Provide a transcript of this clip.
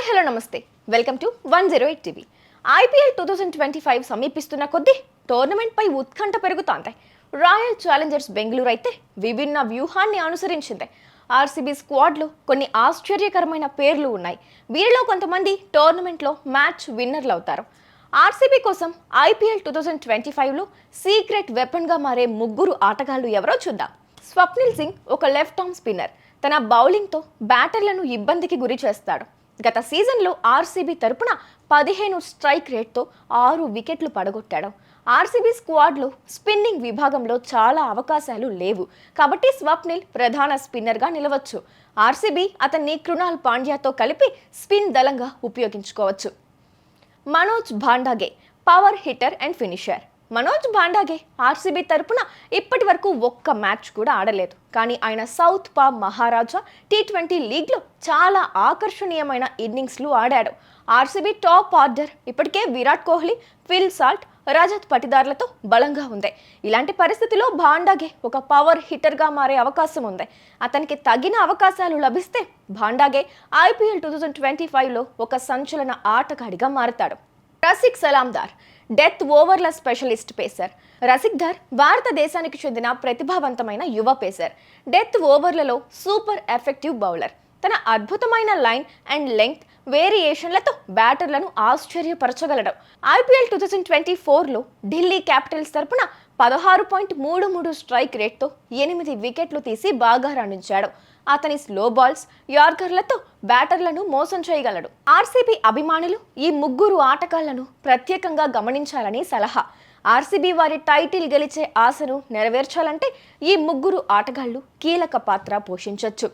Hi hello నమస్తే welcome to 108 TV. IPL 2025 సమీపిస్తున్న కొద్దీ టోర్నమెంట్ పై ఉత్కంఠ పెరుగుతోంది. రాయల్ ఛాలెంజర్స్ బెంగళూరు అయితే విభిన్న వ్యూహాన్ని అనుసరించింది. ఆర్సీబీ స్క్వాడ్లో కొన్ని ఆశ్చర్యకరమైన పేర్లు ఉన్నాయి. వీరిలో కొంతమంది టోర్నమెంట్లో మ్యాచ్ విన్నర్లు అవుతారు. ఆర్సీబీ కోసం ఐపీఎల్ 2025లో సీక్రెట్ వెపన్గా మారే ముగ్గురు ఆటగాళ్లు ఎవరో చూద్దాం. స్వప్నిల్ సింగ్ ఒక లెఫ్ట్ ఆర్మ్ స్పిన్నర్. తన బౌలింగ్తో బ్యాటర్లను ఇబ్బందికి గురి చేస్తాడు. గత సీజన్లో ఆర్సీబీ తరపున 15 స్ట్రైక్ రేట్తో 6 వికెట్లు పడగొట్టాడు. ఆర్సీబీ స్క్వాడ్లో స్పిన్నింగ్ విభాగంలో చాలా అవకాశాలు లేవు కాబట్టి స్వప్నిల్ ప్రధాన స్పిన్నర్గా నిలవచ్చు. ఆర్సీబీ అతన్ని కృణాల్ పాండ్యాతో కలిపి స్పిన్ దళంగా ఉపయోగించుకోవచ్చు. Manoj Bhandage power hitter and finisher. Manoj Bhandage RCB తరపున ఇప్పటి వరకు ఒక్క మ్యాచ్ కూడా ఆడలేదు. కానీ ఆయన సౌత్ పా మహారాజా T20 లీగ్లో చాలా ఆకర్షణీయమైన ఇన్నింగ్స్లు ఆడాడు. ఆర్సీబీ టాప్ ఆర్డర్ ఇప్పటికే విరాట్ కోహ్లీ, ఫిల్ సాల్ట్, రజత్ పటిదార్లతో బలంగా ఉంది. ఇలాంటి పరిస్థితిలో భాండాగే ఒక పవర్ హిట్టర్గా మారే అవకాశం ఉంది. అతనికి తగిన అవకాశాలు లభిస్తే భాండాగే ఐపీఎల్ 2025లో ఒక సంచలన ఆటగాడిగా మారతాడు. రసిక్ సలాందార్ డెత్ ఓవర్ల స్పెషలిస్ట్ పేసర్. రసిక్ ధర్ భారతదేశానికి చెందిన ప్రతిభావంతమైన యువ పేసర్. డెత్ ఓవర్లలో సూపర్ ఎఫెక్టివ్ బౌలర్. తన అద్భుతమైన లైన్ అండ్ లెంగ్త్ వేరియేషన్లతో బ్యాటర్లను ఆశ్చర్యపరచగలడు. ఐపీఎల్ 2024లో ఢిల్లీ క్యాపిటల్స్ తరపున 16.33 స్ట్రైక్ రేట్తో 8 వికెట్లు తీసి బాగా రాణించాడు. అతని స్లో బాల్స్, యార్కర్లతో బ్యాటర్లను మోసం చేయగలడు. ఆర్సీబీ అభిమానులు ఈ ముగ్గురు ఆటగాళ్లను ప్రత్యేకంగా గమనించాలని సలహా. ఆర్సీబీ వారి టైటిల్ గెలిచే ఆశను నెరవేర్చాలంటే ఈ ముగ్గురు ఆటగాళ్లు కీలక పాత్ర పోషించొచ్చు.